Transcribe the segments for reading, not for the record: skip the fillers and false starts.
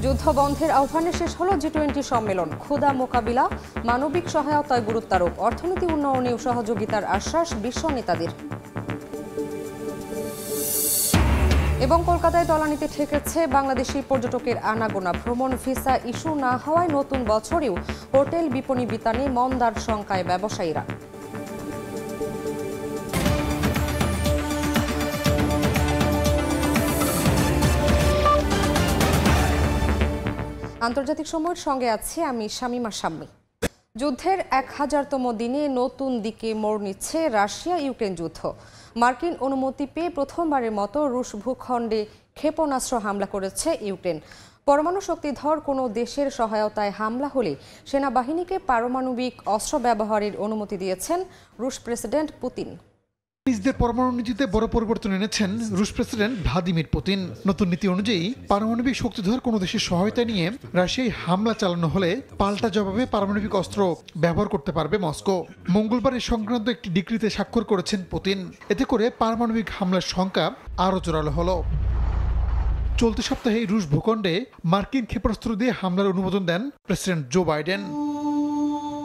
যুদ্ধবন্ধের আহ্বানে শেষ হলো জি-20 সম্মেলন। ক্ষুধা মোকাবিলা, মানবিক সহায়তায় গুরুত্বারোপ, অর্থনীতি উন্নয়নেও সহযোগিতার আশ্বাস বিশ্ব নেতাদের। এবং কলকাতায় তলানিতে ঠেকেছে বাংলাদেশি পর্যটকের আনাগোনা। ভ্রমণ ভিসা ইস্যু না হওয়ায় নতুন বছরেও হোটেল বিপণী বিতানে মন্দার শঙ্কায় ব্যবসায়ীরা। আন্তর্জাতিক সময়ের সঙ্গে আছি আমি শামীমা শাম্মী। যুদ্ধের 1000তম দিনে নতুন দিকে মোড় নিচ্ছে রাশিয়া ইউক্রেন যুদ্ধ। মার্কিন অনুমতি পেয়ে প্রথমবারের মতো রুশ ভূখণ্ডে ক্ষেপণাস্ত্র হামলা করেছে ইউক্রেন। পরমাণু শক্তিধর কোনো দেশের সহায়তায় হামলা হলে সেনাবাহিনীকে পারমাণবিক অস্ত্র ব্যবহারের অনুমতি দিয়েছেন রুশ প্রেসিডেন্ট পুতিন। নিজেদের পরমাণু নীতিতে বড় পরিবর্তন এনেছেন রুশ প্রেসিডেন্ট ভ্লাদিমির পুতিন। নতুন নীতি অনুযায়ী পারমাণবিক শক্তিধর কোনো দেশের সহায়তা নিয়ে রাশিয়ায় হামলা চালানো হলে পাল্টা জবাবে পারমাণবিক অস্ত্র ব্যবহার করতে পারবে মস্কো। মঙ্গলবার এই সংক্রান্ত একটি ডিক্রিতে স্বাক্ষর করেছেন পুতিন। এতে করে পারমাণবিক হামলার সংখ্যা আরও জোরালো হলো। চলতি সপ্তাহে রুশ ভূখণ্ডে মার্কিন ক্ষেপণাস্ত্র দিয়ে হামলার অনুমোদন দেন প্রেসিডেন্ট জো বাইডেন।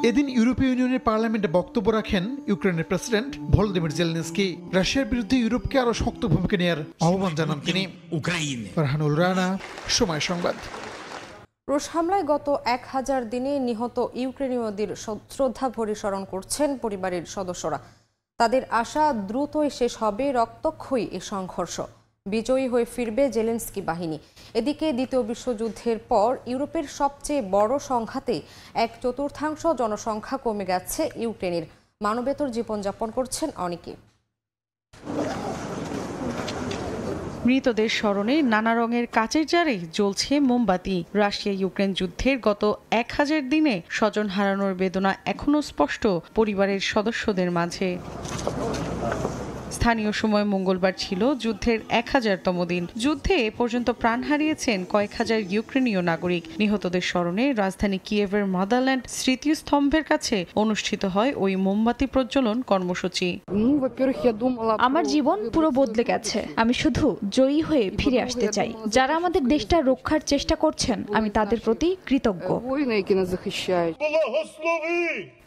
এদিন ইউরোপীয় ইউনিয়নের পার্লামেন্টে বক্তব্য রাখেন ইউক্রেনের প্রেসিডেন্ট ভলোদিমির জেলেনস্কি। রাশিয়ার বিরুদ্ধে ইউরোপকে আরও শক্ত ভূমিকা নেওয়ার আহ্বান জানান তিনি। ফারহানুল রানা, সময় সংবাদ। রুশ হামলায় গত 1000 দিনে নিহত ইউক্রেনীয়দের শ্রদ্ধাভরে স্মরণ করছেন পরিবারের সদস্যরা। তাদের আশা দ্রুতই শেষ হবে রক্তক্ষয়ী এ সংঘর্ষ, বিজয়ী হয়ে ফিরবে জেলেনস্কি বাহিনী। এদিকে দ্বিতীয় বিশ্বযুদ্ধের পর ইউরোপের সবচেয়ে বড় সংঘাতে 1/4 জনসংখ্যা কমে গেছে ইউক্রেনের। মানবেতর জীবনযাপন করছেন অনেকে। মৃতদের স্মরণে নানা রঙের কাচের জারে জ্বলছে মোমবাতি। রাশিয়া ইউক্রেন যুদ্ধের গত 1000 দিনে স্বজন হারানোর বেদনা এখনো স্পষ্ট পরিবারের সদস্যদের মাঝে। স্থানীয় সময় মঙ্গলবার ছিল যুদ্ধের 1000তম দিন। যুদ্ধে এ পর্যন্ত প্রাণ হারিয়েছেন কয়েক হাজার ইউক্রেনীয় নাগরিক। নিহতদের স্মরণে রাজধানী কিয়েভের মাদারল্যান্ড স্মৃতিস্তম্ভের কাছে অনুষ্ঠিত হয় ওই মোমবাতি প্রজ্বলন কর্মসূচি। আমার জীবন পুরো বদলে গেছে। আমি শুধু জয়ী হয়ে ফিরে আসতে চাই। যারা আমাদের দেশটা রক্ষার চেষ্টা করছেন, আমি তাদের প্রতি কৃতজ্ঞ।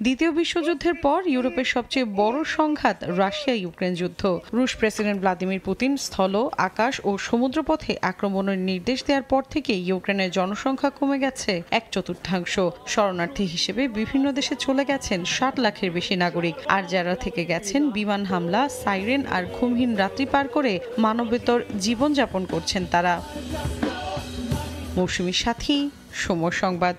দ্বিতীয় বিশ্বযুদ্ধের পর ইউরোপের সবচেয়ে বড় সংঘাত রাশিয়া ইউক্রেন যুদ্ধ। রুশ প্রেসিডেন্ট ভ্লাদিমির পুতিন স্থল, আকাশ ও সমুদ্রপথে আক্রমণের নির্দেশ দেওয়ার পর থেকে ইউক্রেনের জনসংখ্যা কমে গেছে 1/4। শরণার্থী হিসেবে বিভিন্ন দেশে চলে গেছেন 60 লাখের বেশি নাগরিক। আর যারা থেকে গেছেন বিমান হামলা, সাইরেন আর ঘুমহীন রাত্রি পার করে মানবেতর জীবনযাপন করছেন তারা। মৌসুমী সাথী, সময় সংবাদ।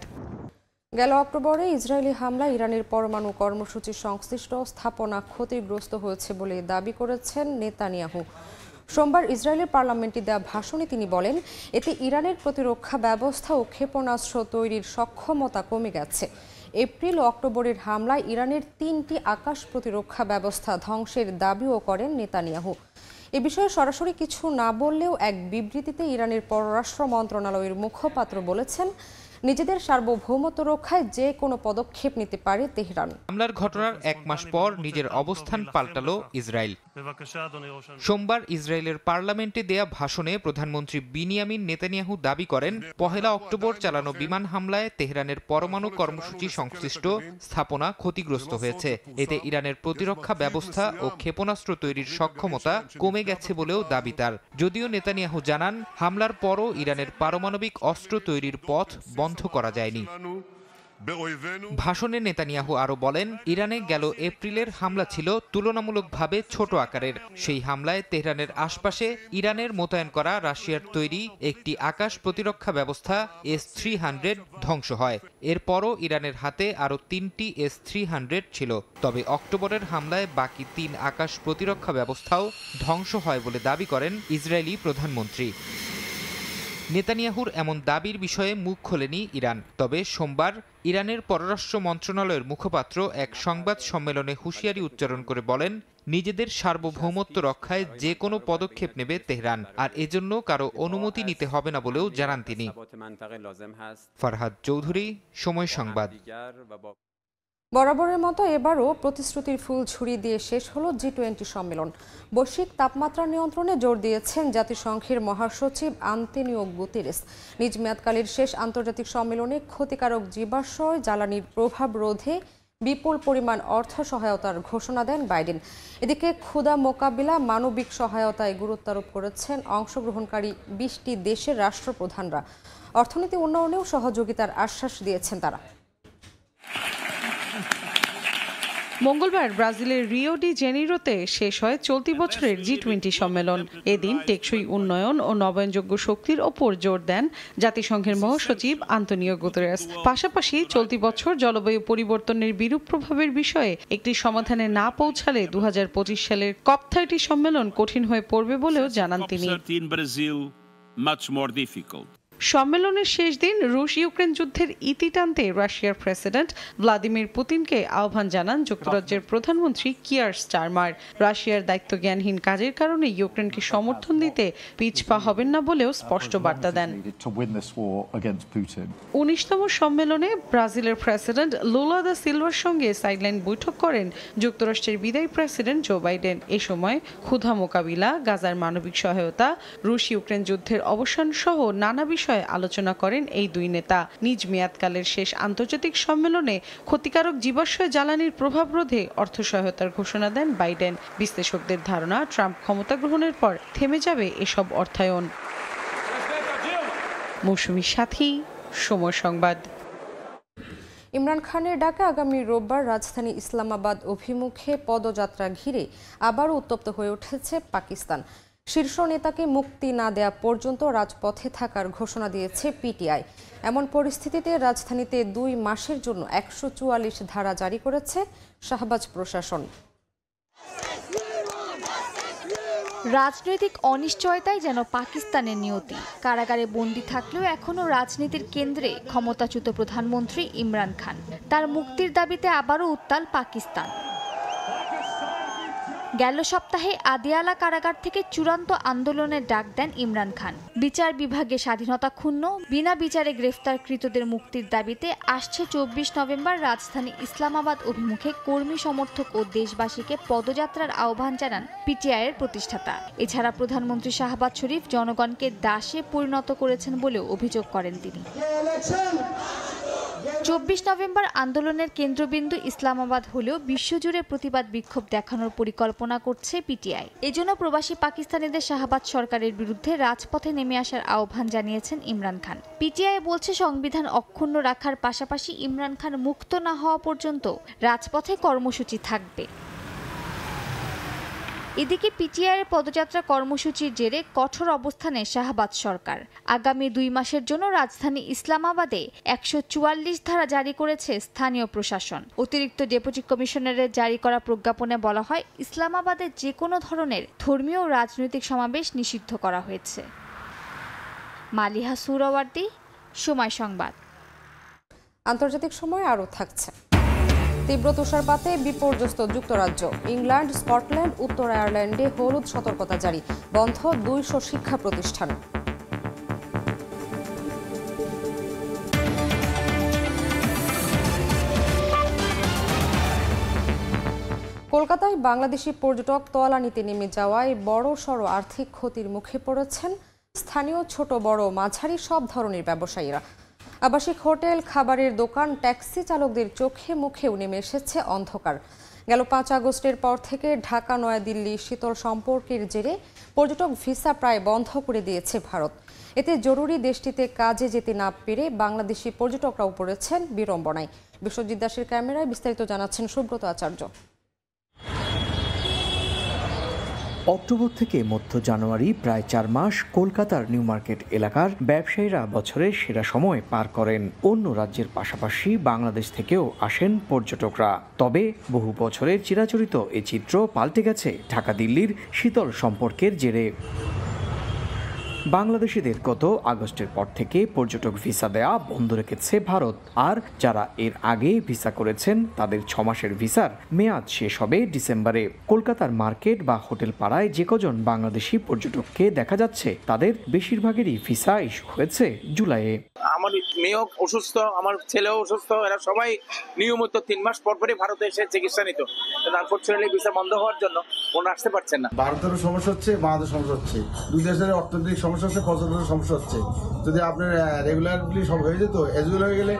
গেল অক্টোবরে ইসরায়েলি হামলায় ইরানের পরমাণু কর্মসূচির সংশ্লিষ্ট স্থাপনা ক্ষতিগ্রস্ত হয়েছে বলে দাবি করেছেন নেতানিয়াহু। সোমবার ইসরায়েলের পার্লামেন্টে দেওয়া ভাষণে তিনি বলেন, এতে ইরানের প্রতিরক্ষা ব্যবস্থা ও ক্ষেপণাস্ত্র তৈরির সক্ষমতা কমে গেছে। এপ্রিল ও অক্টোবরের হামলায় ইরানের 3টি আকাশ প্রতিরক্ষা ব্যবস্থা ধ্বংসের দাবিও করেন নেতানিয়াহু। এ বিষয়ে সরাসরি কিছু না বললেও এক বিবৃতিতে ইরানের পররাষ্ট্র মন্ত্রণালয়ের মুখপাত্র বলেছেন, নিজেদের সার্বভৌমত্ব রক্ষায় যে কোনো পদক্ষেপ নিতে পারে তেহরান। হামলার ঘটনার 1 মাস পর নিজের অবস্থান পাল্টালো ইসরায়েল। সোমবার ইসরায়েলের পার্লামেন্টে দেয়া ভাষণে প্রধানমন্ত্রী বিনিয়ামিন নেতানিয়াহু দাবি করেন, 1 অক্টোবর চালানো বিমান হামলায় তেহরানের পরমাণু কর্মসূচি সংশ্লিষ্ট স্থাপনা ক্ষতিগ্রস্ত হয়েছে। এতে ইরানের প্রতিরক্ষা ব্যবস্থা ও ক্ষেপণাস্ত্র তৈরির সক্ষমতা কমে গেছে বলেও দাবি তার। যদিও নেতানিয়াহু জানান, হামলার পরও ইরানের পারমাণবিক অস্ত্র তৈরির পথ বন্ধ করা যায়নি। ভাষণে নেতানিয়াহু আরো বলেন, ইরানে গেল এপ্রিলের হামলা ছিল তুলনামূলকভাবে ছোট আকারের। সেই হামলায় তেহরানের আশপাশে ইরানের মোতায়েন করা রাশিয়ার তৈরি একটি আকাশ প্রতিরক্ষা ব্যবস্থা S-300 ধ্বংস হয়। এরপরও ইরানের হাতে আরো 3টি S-300 ছিল। তবে অক্টোবরের হামলায় বাকি 3 আকাশ প্রতিরক্ষা ব্যবস্থাও ধ্বংস হয় বলে দাবি করেন ইসরায়েলি প্রধানমন্ত্রী। নেতানিয়াহুর এমন দাবির বিষয়ে মুখ খোলেনি ইরান। তবে সোমবার ইরানের পররাষ্ট্র মন্ত্রণালয়ের মুখপাত্র এক সংবাদ সম্মেলনে হুঁশিয়ারি উচ্চারণ করে বলেন, নিজেদের সার্বভৌমত্ব রক্ষায় যে কোনো পদক্ষেপ নেবে তেহরান, আর এজন্য কারো অনুমতি নিতে হবে না বলেও জানান তিনি। ফারহাদ চৌধুরী, সময় সংবাদ। বরাবরের মতো এবারও প্রতিশ্রুতির ফুল ছুরি দিয়ে শেষ হলো G20 সম্মেলন। বৈশ্বিক তাপমাত্রা নিয়ন্ত্রণে জোর দিয়েছেন জাতিসংঘের মহাসচিব আন্তোনিও গুতেরেস। নিজ মেয়াদকালের শেষ আন্তর্জাতিক সম্মেলনে ক্ষতিকারক জীবাশ্ময় জ্বালানির প্রভাব রোধে বিপুল পরিমাণ অর্থ সহায়তার ঘোষণা দেন বাইডেন। এদিকে ক্ষুধা মোকাবিলা মানবিক সহায়তায় গুরুত্ব আরোপ করেছেন অংশগ্রহণকারী 20টি দেশের রাষ্ট্রপ্রধানরা। অর্থনীতি উন্নয়নেও সহযোগিতার আশ্বাস দিয়েছেন তারা। মঙ্গলবার ব্রাজিলের রিও ডি জেনিরোতে শেষ হয় চলতি বছরের G20 সম্মেলন। এদিন টেকসই উন্নয়ন ও নবায়নযোগ্য শক্তির ওপর জোর দেন জাতিসংঘের মহাসচিব আন্তোনিও গুতেরেস। পাশাপাশি চলতি বছর জলবায়ু পরিবর্তনের বিরূপ প্রভাবের বিষয়ে একটি সমাধানে না পৌঁছালে 2025 সালের COP30 সম্মেলন কঠিন হয়ে পড়বে বলেও জানান তিনি। সম্মেলনের শেষ দিন রুশ ইউক্রেন যুদ্ধের ইতি টানতে রাশিয়ার প্রেসিডেন্ট ভ্লাদিমির পুতিনকে আহ্বান জানান যুক্তরাজ্যের প্রধানমন্ত্রী কিয়ার স্টারমার। রাশিয়ার দায়িত্বজ্ঞানহীন কাজের কারণে ইউক্রেনকে সমর্থন দিতে পিছপা হবেন না বলেও স্পষ্ট বার্তা দেন। 19তম সম্মেলনে ব্রাজিলের প্রেসিডেন্ট লুলা দা সিলভার সঙ্গে সাইডলাইন বৈঠক করেন যুক্তরাষ্ট্রের বিদায়ী প্রেসিডেন্ট জো বাইডেন। এ সময় ক্ষুধা মোকাবিলা, গাজার মানবিক সহায়তা, রুশ ইউক্রেন যুদ্ধের অবসান সহ নানা বিষয়ে আলোচনা করেন এই দুই নেতা। নিজ মেয়াদকালের শেষ আন্তর্জাতিক সম্মেলনে ক্ষতিকারক জীবাশ্ময় জ্বালানির প্রভাব রোধে অর্থ সহায়তার ঘোষণা দেন বাইডেন। বিশ্লেষকদের ধারণা, ট্রাম্প ক্ষমতা গ্রহণের পর থেমে যাবে এসব অর্থায়ন। মৌসুমী সাথী, সময় সংবাদ। ইমরান খানের ডাকে আগামী রোববার রাজধানী ইসলামাবাদ অভিমুখে পদযাত্রা ঘিরে আবারও উত্তপ্ত হয়ে উঠেছে পাকিস্তান। শীর্ষ নেতাকে মুক্তি না দেয়া পর্যন্ত রাজপথে থাকার ঘোষণা দিয়েছে পিটিআই। এমন পরিস্থিতিতে রাজধানীতে 2 মাসের জন্য 144 ধারা জারি করেছে শাহবাজ প্রশাসন। রাজনৈতিক অনিশ্চয়তাই যেন পাকিস্তানের নিয়তি। কারাগারে বন্দী থাকলেও এখনও রাজনীতির কেন্দ্রে ক্ষমতাচ্যুত প্রধানমন্ত্রী ইমরান খান। তার মুক্তির দাবিতে আবারও উত্তাল পাকিস্তান। গেল সপ্তাহে আদিয়ালা কারাগার থেকে চূড়ান্ত আন্দোলনের ডাক দেন ইমরান খান। বিচার বিভাগে স্বাধীনতা ক্ষুণ্ণ, বিনা বিচারে গ্রেফতারকৃতদের মুক্তির দাবিতে আসছে 24 নভেম্বর রাজধানী ইসলামাবাদ অভিমুখে কর্মী সমর্থক ও দেশবাসীকে পদযাত্রার আহ্বান জানান পিটিআইয়ের প্রতিষ্ঠাতা। এছাড়া প্রধানমন্ত্রী শাহবাজ শরীফ জনগণকে দাসে পরিণত করেছেন বলেও অভিযোগ করেন তিনি। 24 নভেম্বর আন্দোলনের কেন্দ্রবিন্দু ইসলামাবাদ হলেও বিশ্বজুড়ে প্রতিবাদ বিক্ষোভ দেখানোর পরিকল্পনা করছে পিটিআই। এজন্য প্রবাসী পাকিস্তানিদের শাহবাজ সরকারের বিরুদ্ধে রাজপথে নেমে আসার আহ্বান জানিয়েছেন ইমরান খান। পিটিআই বলছে সংবিধান অক্ষুণ্ণ রাখার পাশাপাশি ইমরান খান মুক্ত না হওয়া পর্যন্ত রাজপথে কর্মসূচি থাকবে। এদিকে পিটিআইয়ের পদযাত্রা কর্মসূচির জেরে কঠোর অবস্থানে শাহবাজ সরকার। আগামী 2 মাসের জন্য রাজধানী ইসলামাবাদে 144 ধারা জারি করেছে স্থানীয় প্রশাসন। অতিরিক্ত ডেপুটি কমিশনারের জারি করা প্রজ্ঞাপনে বলা হয়, ইসলামাবাদে যে কোনো ধরনের ধর্মীয় ও রাজনৈতিক সমাবেশ নিষিদ্ধ করা হয়েছে। মালিহা সুরাওয়ার্দী, সময় সংবাদ। আন্তর্জাতিক সময় আরও থাকছে। তীব্র তুষারপাতে বিপর্যস্ত যুক্তরাজ্য, ইংল্যান্ড, স্কটল্যান্ড, উত্তর আয়ারল্যান্ডে হলুদ সতর্কতা জারি, বন্ধ 200 শিক্ষা প্রতিষ্ঠান। কলকাতায় বাংলাদেশি পর্যটক তলানিতে নেমে যাওয়ায় বড়সড় আর্থিক ক্ষতির মুখে পড়েছেন স্থানীয় ছোট বড় মাঝারি সব ধরনের ব্যবসায়ীরা। আবাসিক হোটেল, খাবারের দোকান, ট্যাক্সি চালকদের চোখে মুখেও নেমে এসেছে অন্ধকার। গেল 5 আগস্টের পর থেকে ঢাকা নয়াদিল্লি শীতল সম্পর্কের জেরে পর্যটক ভিসা প্রায় বন্ধ করে দিয়েছে ভারত। এতে জরুরি দেশটিতে কাজে যেতে না পেরে বাংলাদেশি পর্যটকরাও পড়েছেন বিড়ম্বনায়। বিশ্বজিৎ দাসের ক্যামেরায় বিস্তারিত জানাচ্ছেন সুব্রত আচার্য। অক্টোবর থেকে মধ্য জানুয়ারি প্রায় 4 মাস কলকাতার নিউ মার্কেট এলাকার ব্যবসায়ীরা বছরের সেরা সময় পার করেন। অন্য রাজ্যের পাশাপাশি বাংলাদেশ থেকেও আসেন পর্যটকরা। তবে বহু বছরের চিরাচরিত এই চিত্র পাল্টে গেছে ঢাকা দিল্লির শীতল সম্পর্কের জেরে। বাংলাদেশিদের গত আগস্টের পর থেকে পর্যটক ভিসা দেয়া বন্ধ রেখেছে ভারত। আর যারা এর আগে ভিসা করেছেন তাদের 6 মাসের ভিসার মেয়াদ শেষ হবে ডিসেম্বরে। কলকাতার মার্কেট বা হোটেল পাড়ায় যে কজন বাংলাদেশি পর্যটককে দেখা যাচ্ছে তাদের বেশিরভাগেরই ভিসা ইস্যু হয়েছে জুলাইয়ে। আমার মেয়েও অসুস্থ, আমার ছেলেও অসুস্থ, এরা সবাই নিয়মিত 3 মাস পর পরই ভারতে এসে চিকিৎসা নিত। আনফরচুনেটলি ভিসা বন্ধ হওয়ার জন্য ওনারা আসতে পারছেন না। ভারতেরও সমস্যা হচ্ছে, বাংলাদেশের সমস্যা হচ্ছে, দুই দেশের অর্থনৈতিক সমস্যা হচ্ছে, পর্যটনের সমস্যা হচ্ছে। যদি আপনার রেগুলারলি সব হয়ে যেত, এজুয়াল হয়ে গেলে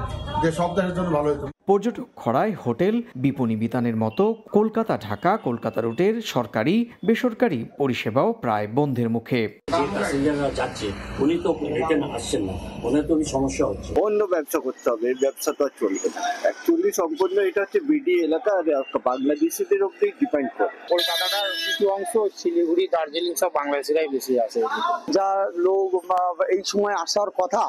যে সব দেশের জন্য ভালো হতো। পর্যটক খরায় হোটেল, বিপণী বিতানের মতো কলকাতা ঢাকা কলকাতা রুটের সরকারি বেসরকারি পরিষেবাও প্রায় বন্ধের মুখে। প্যাসেঞ্জাররা যাচ্ছে, উনি তো রিটার্ন আসছেন না, ওনার তো সমস্যা হচ্ছে। অন্য ব্যবসা করতে হবে, ব্যবসা তো আর চলবে না। অ্যাকচুয়ালি সম্পূর্ণ এটা হচ্ছে বিডি এলাকা, আর বাংলাদেশিদের উপরেই ডিপেন্ড করে। কলকাতাটার কিছু অংশ, শিলিগুড়ি, দার্জিলিং সব বাংলাদেশিরাই বেশি আছে। যা লোক এই সময় আসার কথা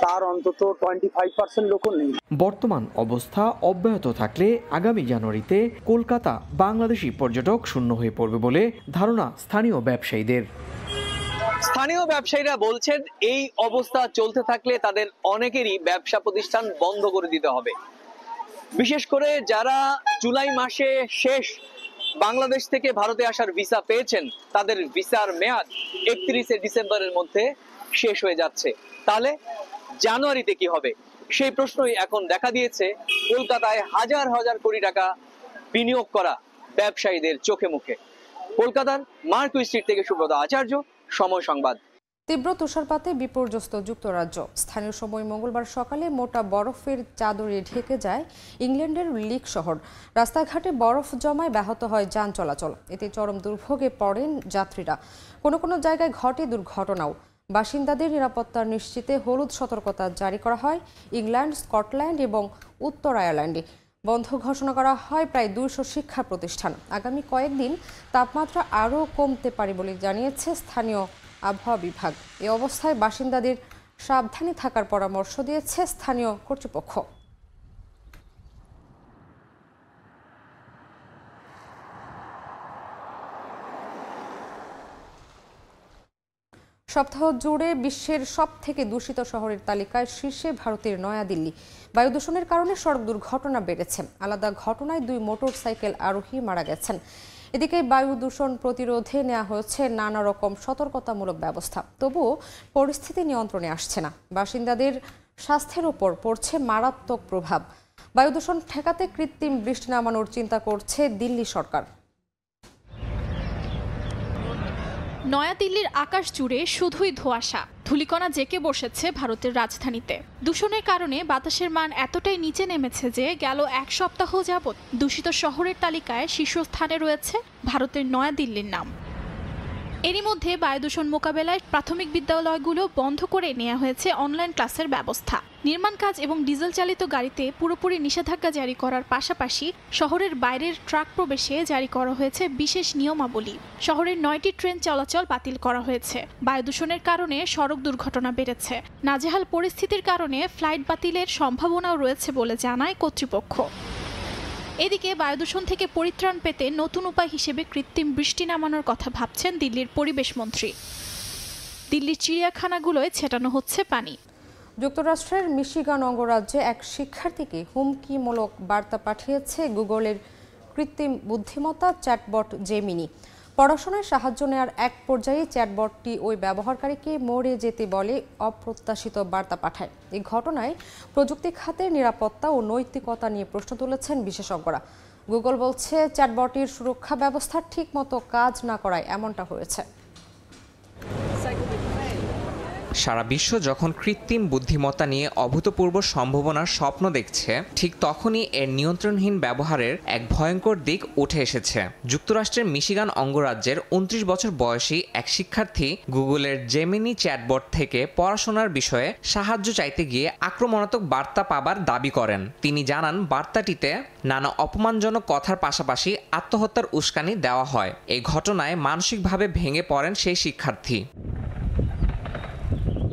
তার অন্তত 25% লোকও নেই। বর্তমান অবস্থা অব্যাহত থাকলে আগামী জানুয়ারিতে কলকাতা বাংলাদেশি পর্যটক শূন্য হয়ে পড়বে বলে ধারণা স্থানীয় ব্যবসায়ীদের। স্থানীয় ব্যবসায়ীরা বলছেন এই অবস্থা চলতে থাকলে তাদের অনেকেরই ব্যবসা প্রতিষ্ঠান বন্ধ করে দিতে হবে। বিশেষ করে যারা জুলাই মাসে শেষ বাংলাদেশ থেকে ভারতে আসার ভিসা পেয়েছেন, তাদের ভিসার মেয়াদ 31 ডিসেম্বরের মধ্যে শেষ হয়ে যাচ্ছে। তাহলে জানুয়ারিতে কি হবে সেই প্রশ্নই এখন দেখা দিয়েছে কলকাতায় হাজার হাজার কোটি টাকা বিনিয়োগ করা ব্যবসায়ীদের চোখে মুখে। কলকাতার মার্কুই স্ট্রিট থেকে সুব্রত আচার্য, সময় সংবাদ। তীব্র তুষারপাতে বিপর্যস্ত যুক্তরাজ্য। স্থানীয় সময় মঙ্গলবার সকালে মোটা বরফের চাদরে ঢেকে যায় ইংল্যান্ডের লিক শহর। রাস্তাঘাটে বরফ জমায় ব্যাহত হয় যান চলাচল। এতে চরম দুর্ভোগে পড়েন যাত্রীরা। কোনো কোনো জায়গায় ঘটে দুর্ঘটনাও। বাসিন্দাদের নিরাপত্তা নিশ্চিতে হলুদ সতর্কতা জারি করা হয় ইংল্যান্ড, স্কটল্যান্ড এবং উত্তর আয়ারল্যান্ডে। বন্ধ ঘোষণা করা হয় প্রায় 200 শিক্ষা প্রতিষ্ঠান। আগামী কয়েকদিন তাপমাত্রা আরও কমতে পারে বলে জানিয়েছে স্থানীয় আবহাওয়া বিভাগ। এ অবস্থায় বাসিন্দাদের সাবধানে থাকার পরামর্শ দিয়েছে স্থানীয় কর্তৃপক্ষ। সপ্তাহ জুড়ে বিশ্বের সবথেকে দূষিত শহরের তালিকায় শীর্ষে ভারতের নয়াদিল্লি। বায়ু দূষণের কারণে সড়ক দুর্ঘটনা বেড়েছে। আলাদা ঘটনায় 2 মোটরসাইকেল আরোহী মারা গেছেন। এদিকে বায়ু দূষণ প্রতিরোধে নেওয়া হয়েছে নানা রকম সতর্কতামূলক ব্যবস্থা। তবুও পরিস্থিতি নিয়ন্ত্রণে আসছে না। বাসিন্দাদের স্বাস্থ্যের ওপর পড়ছে মারাত্মক প্রভাব। বায়ু দূষণ ঠেকাতে কৃত্রিম বৃষ্টি নামানোর চিন্তা করছে দিল্লি সরকার। নয়াদিল্লির আকাশ জুড়ে শুধুই ধোঁয়াশা, ধূলিকণা জেঁকে বসেছে ভারতের রাজধানীতে। দূষণের কারণে বাতাসের মান এতটাই নিচে নেমেছে যে গেল 1 সপ্তাহ যাবৎ দূষিত শহরের তালিকায় শীর্ষস্থানে রয়েছে ভারতের নয়াদিল্লির নাম। এরই মধ্যে বায়ু দূষণ মোকাবেলায় প্রাথমিক বিদ্যালয়গুলো বন্ধ করে নেওয়া হয়েছে অনলাইন ক্লাসের ব্যবস্থা। নির্মাণ কাজ এবং ডিজেল চালিত গাড়িতে পুরোপুরি নিষেধাজ্ঞা জারি করার পাশাপাশি শহরের বাইরের ট্রাক প্রবেশে জারি করা হয়েছে বিশেষ নিয়মাবলী। শহরের 9টি ট্রেন চলাচল বাতিল করা হয়েছে। বায়ু দূষণের কারণে সড়ক দুর্ঘটনা বেড়েছে। নাজেহাল পরিস্থিতির কারণে ফ্লাইট বাতিলের সম্ভাবনাও রয়েছে বলে জানায় কর্তৃপক্ষ। এদিকে বায়ুদূষণ থেকে পরিত্রাণ পেতে নতুন উপায় হিসেবে কৃত্রিম বৃষ্টি নামানোর কথা ভাবছেন দিল্লির পরিবেশ মন্ত্রী। দিল্লির চিড়িয়াখানাগুলোয় ছেটানো হচ্ছে পানি। যুক্তরাষ্ট্রের মিশিগান অঙ্গরাজ্যে এক শিক্ষার্থীকে হুমকিমূলক বার্তা পাঠিয়েছে গুগলের কৃত্রিম বুদ্ধিমত্তা চ্যাটবট জেমিনি। পড়াশোনায় সাহায্য নেওয়ার এক পর্যায়ে চ্যাটবটটি ওই ব্যবহারকারীকে মরে যেতে বলে অপ্রত্যাশিত বার্তা পাঠায়। এই ঘটনায় প্রযুক্তি খাতের নিরাপত্তা ও নৈতিকতা নিয়ে প্রশ্ন তুলেছেন বিশেষজ্ঞরা। গুগল বলছে চ্যাটবটটির সুরক্ষা ব্যবস্থা ঠিকমতো কাজ না করায় এমনটা হয়েছে। সারা বিশ্ব যখন কৃত্রিম বুদ্ধিমত্তা নিয়ে অভূতপূর্ব সম্ভাবনার স্বপ্ন দেখছে, ঠিক তখনই এর নিয়ন্ত্রণহীন ব্যবহারের এক ভয়ঙ্কর দিক উঠে এসেছে। যুক্তরাষ্ট্রের মিশিগান অঙ্গরাজ্যের 29 বছর বয়সী এক শিক্ষার্থী গুগলের জেমিনি চ্যাটবট থেকে পড়াশোনার বিষয়ে সাহায্য চাইতে গিয়ে আক্রমণাত্মক বার্তা পাবার দাবি করেন। তিনি জানান, বার্তাটিতে নানা অপমানজনক কথার পাশাপাশি আত্মহত্যার উস্কানি দেওয়া হয়। এই ঘটনায় মানসিকভাবে ভেঙে পড়েন সেই শিক্ষার্থী।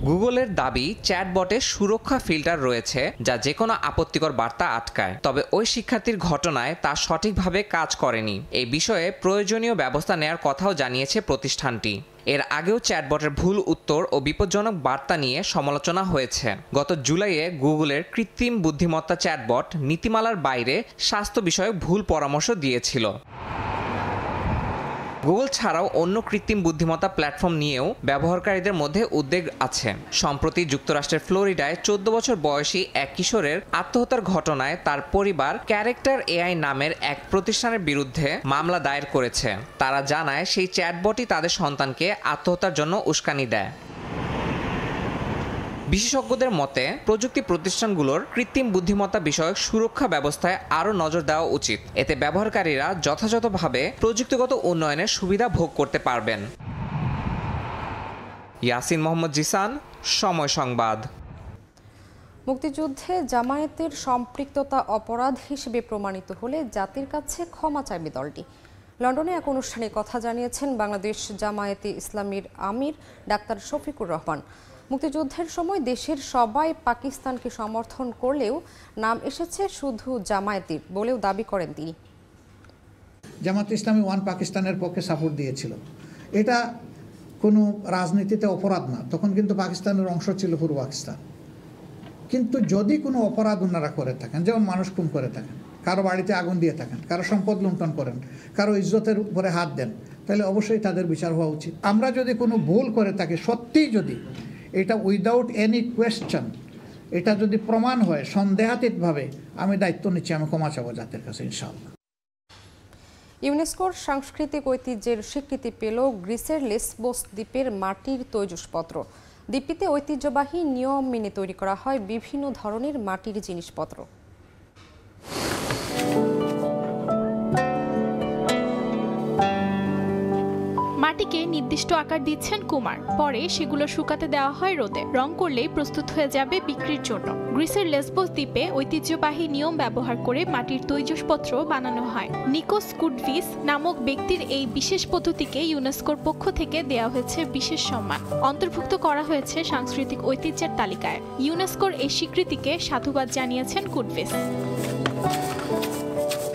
গুগলের দাবি, চ্যাটবটে সুরক্ষা ফিল্টার রয়েছে যা যে কোনো আপত্তিকর বার্তা আটকায়। তবে ওই শিক্ষার্থীর ঘটনায় তা সঠিকভাবে কাজ করেনি। এই বিষয়ে প্রয়োজনীয় ব্যবস্থা নেওয়ার কথাও জানিয়েছে প্রতিষ্ঠানটি। এর আগেও চ্যাটবটের ভুল উত্তর ও বিপজ্জনক বার্তা নিয়ে সমালোচনা হয়েছে। গত জুলাইয়ে গুগলের কৃত্রিম বুদ্ধিমত্তা চ্যাটবট নীতিমালার বাইরে স্বাস্থ্য বিষয়ক ভুল পরামর্শ দিয়েছিল। গুগল ছাড়াও অন্য কৃত্রিম বুদ্ধিমত্তা প্ল্যাটফর্ম নিয়েও ব্যবহারকারীদের মধ্যে উদ্বেগ আছে। সম্প্রতি যুক্তরাষ্ট্রের ফ্লোরিডায় 14 বছর বয়সী এক কিশোরের আত্মহত্যার ঘটনায় তার পরিবার ক্যারেক্টার এআই নামের এক প্রতিষ্ঠানের বিরুদ্ধে মামলা দায়ের করেছে। তারা জানায় সেই চ্যাটবটই তাদের সন্তানকে আত্মহত্যার জন্য উস্কানি দেয়। বিশেষজ্ঞদের মতে প্রযুক্তি প্রতিষ্ঠানগুলোর কৃত্রিম বুদ্ধিমত্তা বিষয়ক সুরক্ষা ব্যবস্থায় আরও নজর দেওয়া উচিত। এতে ব্যবহারকারীরা যথাযথভাবে প্রযুক্তিগত উন্নয়নের সুবিধা ভোগ করতে পারবেন। ইয়াসিন মোহাম্মদ জিসান, সময় সংবাদ। মুক্তিযুদ্ধে জামায়াতের সম্পৃক্ততা অপরাধ হিসেবে প্রমাণিত হলে জাতির কাছে ক্ষমা চাইবে দলটি। লন্ডনে এক অনুষ্ঠানে কথা জানিয়েছেন বাংলাদেশ জামায়াতে ইসলামীর আমির ডাক্তার শফিকুর রহমান। মুক্তিযুদ্ধের সময় দেশের সবাই পাকিস্তানকে সমর্থন করলেও নাম এসেছে শুধু জামায়াতের বলেও দাবি করেন তিনি। জামায়াত ইসলামী ওয়ান পাকিস্তানের পক্ষে সাপোর্ট দিয়েছিল, এটা কোনো রাজনীতিতে অপরাধ না। তখন কিন্তু পাকিস্তানের অংশ ছিল পূর্ব পাকিস্তান। কিন্তু যদি কোনো অপরাধ ওনারা করে থাকেন, যেমন মানুষ খুন করে থাকেন, কারো বাড়িতে আগুন দিয়ে থাকেন, কারো সম্পদ লুণ্ঠন করেন, কারো ইজ্জতের উপরে হাত দেন, তাহলে অবশ্যই তাদের বিচার হওয়া উচিত। আমরা যদি কোনো ভুল করে থাকি, সত্যিই যদি এটা উইদাউট এনি কোয়েশ্চেন এটা যদি প্রমাণ হয় সন্দেহাতীতভাবে, আমি দায়িত্ব নিচ্ছি, আমি ক্ষমা চাবো জাতির কাছে ইনশাআল্লাহ। ইউনেস্কোর সাংস্কৃতিক ঐতিহ্যের স্বীকৃতি পেল গ্রিসের লেসবোস দ্বীপের মাটির তৈজসপত্র। দ্বীপটিতে ঐতিহ্যবাহী নিয়ম মেনে তৈরি করা হয় বিভিন্ন ধরনের মাটির জিনিসপত্র। মাটিকে নির্দিষ্ট আকার দিচ্ছেন কুমার, পরে সেগুলো শুকাতে দেওয়া হয় রোদে। রং করলেই প্রস্তুত হয়ে যাবে বিক্রির জন্য। গ্রিসের লেসবোস দ্বীপে ঐতিহ্যবাহী নিয়ম ব্যবহার করে মাটির তৈজসপত্র বানানো হয়। নিকোস কুডভিস নামক ব্যক্তির এই বিশেষ পদ্ধতিকে ইউনেস্কোর পক্ষ থেকে দেওয়া হয়েছে বিশেষ সম্মান, অন্তর্ভুক্ত করা হয়েছে সাংস্কৃতিক ঐতিহ্যের তালিকায়। ইউনেস্কোর এই স্বীকৃতিকে সাধুবাদ জানিয়েছেন কুডভিস।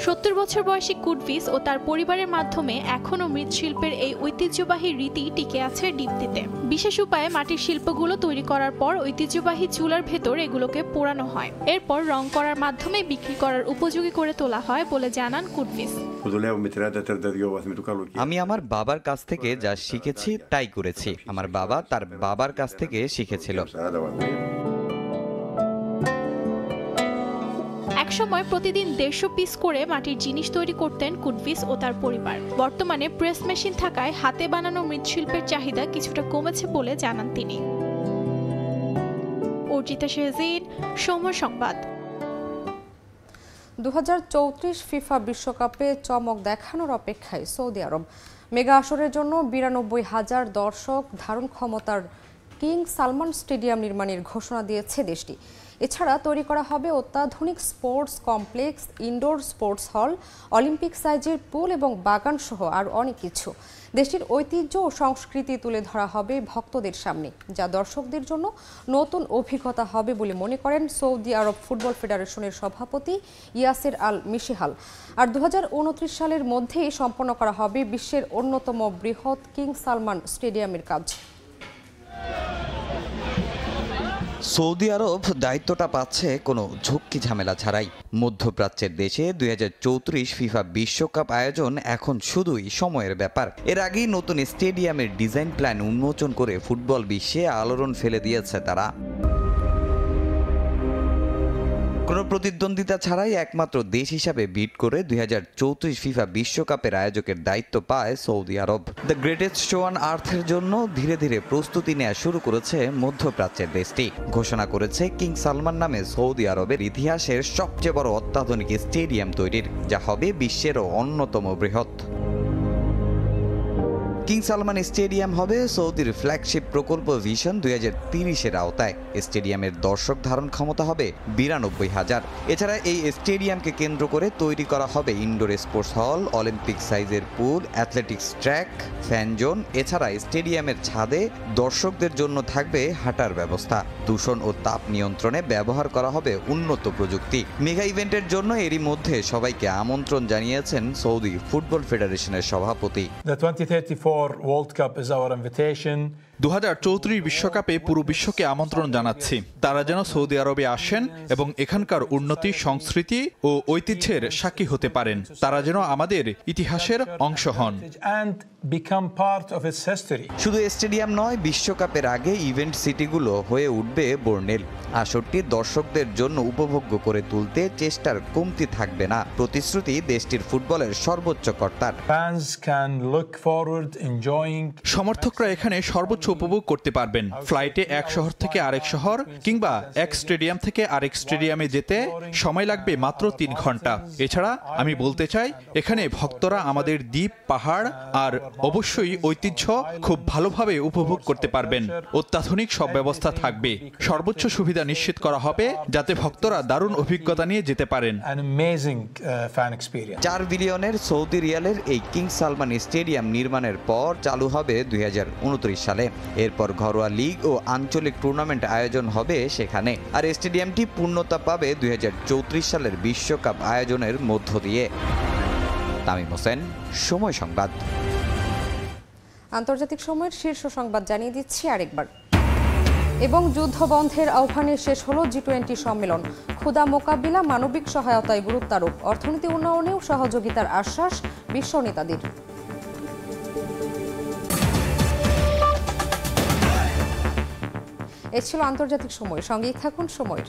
70 বছর বয়সী কুডভিস ও তার পরিবারের মাধ্যমে এখনও মৃৎশিল্পের এই ঐতিহ্যবাহী রীতি টিকে আছে দ্বীপটিতে। বিশেষ উপায়ে মাটির শিল্পগুলো তৈরি করার পর ঐতিহ্যবাহী চুলার ভেতর এগুলোকে পোড়ানো হয়। এরপর রং করার মাধ্যমে বিক্রি করার উপযোগী করে তোলা হয় বলে জানান কুডভিস। আমি আমার বাবার কাছ থেকে যা শিখেছি তাই করেছি। আমার বাবা তার বাবার কাছ থেকে শিখেছিল। একসময় প্রতিদিন 150 পিস করে মাটির জিনিস তৈরি করতেন কুডভিস ও তার পরিবার। বর্তমানে প্রেস মেশিন থাকায় হাতে বানানো মৃৎশিল্পের চাহিদা কিছুটা কমেছে বলে জানান তিনি। অর্জিতা শেহজিন, সময় সংবাদ। 2034 ফিফা বিশ্বকাপে চমক দেখানোর অপেক্ষায় সৌদি আরব। মেগা আসরের জন্য 92,000 দর্শক ধারণ ক্ষমতার কিং সালমান স্টেডিয়াম নির্মাণের ঘোষণা দিয়েছে দেশটি। এছাড়া তৈরি করা হবে অত্যাধুনিক স্পোর্টস কমপ্লেক্স, ইনডোর স্পোর্টস হল, অলিম্পিক সাইজের পুল এবং বাগান সহ আরও অনেক কিছু। দেশটির ঐতিহ্য ও সংস্কৃতি তুলে ধরা হবে ভক্তদের সামনে, যা দর্শকদের জন্য নতুন অভিজ্ঞতা হবে বলে মনে করেন সৌদি আরব ফুটবল ফেডারেশনের সভাপতি ইয়াসের আল মিশিহাল। আর 2029 সালের মধ্যেই সম্পন্ন করা হবে বিশ্বের অন্যতম বৃহৎ কিং সালমান স্টেডিয়ামের কাজ। সৌদি আরব দায়িত্বটা পাচ্ছে কোনো ঝুঁকি ঝামেলা ছাড়াই। মধ্যপ্রাচ্যের দেশে 2034 ফিফা বিশ্বকাপ আয়োজন এখন শুধুই সময়ের ব্যাপার। এর আগেই নতুন স্টেডিয়ামের ডিজাইন প্ল্যান উন্মোচন করে ফুটবল বিশ্বে আলোড়ন ফেলে দিয়েছে তারা। কোনো প্রতিদ্বন্দ্বিতা ছাড়াই একমাত্র দেশ হিসাবে বিট করে 2034 ফিফা বিশ্বকাপের আয়োজকের দায়িত্ব পায় Saudi Arab. The greatest show on আর্থের জন্য ধীরে ধীরে প্রস্তুতি নেওয়া শুরু করেছে মধ্যপ্রাচ্যের দেশটি। ঘোষণা করেছে কিং সালমান নামে সৌদি আরবের ইতিহাসের সবচেয়ে বড় অত্যাধুনিক স্টেডিয়াম তৈরির, যা হবে বিশ্বেরও অন্যতম বৃহৎ। কিং সালমান স্টেডিয়াম হবে সৌদির ফ্ল্যাগশিপ প্রকল্প ভিশন 2030-এর আওতায়। স্টেডিয়ামের দর্শক ধারণ ক্ষমতা হবে 92,000। এছাড়া এই স্টেডিয়ামকে কেন্দ্র করে তৈরি করা হবে ইনডোর স্পোর্টস হল, অলিম্পিক সাইজের পুল, অ্যাথলেটিক্স ট্র্যাক, ফ্যান জোন। এছাড়া স্টেডিয়ামের ছাদে দর্শকদের জন্য থাকবে হাঁটার ব্যবস্থা। দূষণ ও তাপ নিয়ন্ত্রণে ব্যবহার করা হবে উন্নত প্রযুক্তি। মেগা ইভেন্টের জন্য এরই মধ্যে সবাইকে আমন্ত্রণ জানিয়েছেন সৌদি ফুটবল ফেডারেশনের সভাপতি। The 2034 World Cup is our invitation 2034 বিশ্বকাপে পুরো বিশ্বকে আমন্ত্রণ জানাচ্ছি, তারা যেন সৌদি আরবে আসেন এবং এখানকার উন্নতি, সংস্কৃতি ও ঐতিহ্যের সাক্ষী হতে পারেন। তারা যেন আমাদের ইতিহাসের অংশ হন। শুধু স্টেডিয়াম নয়, বিশ্বকাপের আগে ইভেন্ট সিটিগুলো হয়ে উঠবে বর্ণিল। আসরটি দর্শকদের জন্য উপভোগ্য করে তুলতে চেষ্টার কমতি থাকবে না, প্রতিশ্রুতি দেশটির ফুটবলের সর্বোচ্চ কর্তার। সমর্থকরা এখানে সর্বোচ্চ উপভোগ করতে পারবেন। ফ্লাইটে এক শহর থেকে আরেক শহর কিংবা এক স্টেডিয়াম থেকে আরেক স্টেডিয়ামে যেতে সময় লাগবে মাত্র 3 ঘন্টা। এছাড়া আমি বলতে চাই, এখানে ভক্তরা আমাদের দ্বীপ, পাহাড় আর অবশ্যই ঐতিহ্য খুব ভালোভাবে উপভোগ করতে পারবেন। অত্যাধুনিক সব ব্যবস্থা থাকবে, সর্বোচ্চ সুবিধা নিশ্চিত করা হবে যাতে ভক্তরা দারুণ অভিজ্ঞতা নিয়ে যেতে পারেন। 4 বিলিয়নের সৌদি রিয়ালের এই কিং সালমান স্টেডিয়াম নির্মাণের পর চালু হবে 2029 সালে। এরপর ঘরোয়া লিগ ও আঞ্চলিক টুর্নামেন্ট আয়োজন হবে সেখানে, আর স্টেডিয়ামটি পূর্ণতা পাবে 2034 সালের বিশ্বকাপ আয়োজনের মধ্য দিয়ে। তামিম হোসেন, সময় সংবাদ। আন্তর্জাতিক সময়ের শীর্ষ সংবাদ জানিয়ে দিচ্ছি আরেকবার। এবং যুদ্ধবন্ধের আহ্বানে শেষ হলো G20 সম্মেলন। ক্ষুধা মোকাবিলা, মানবিক সহায়তায় গুরুত্ব আরোপ, অর্থনীতি উন্নয়নেও সহযোগিতার আশ্বাস বিশ্ব নেতাদের। এ ছিল আন্তর্জাতিক সময়। সঙ্গেই থাকুন সময়ের।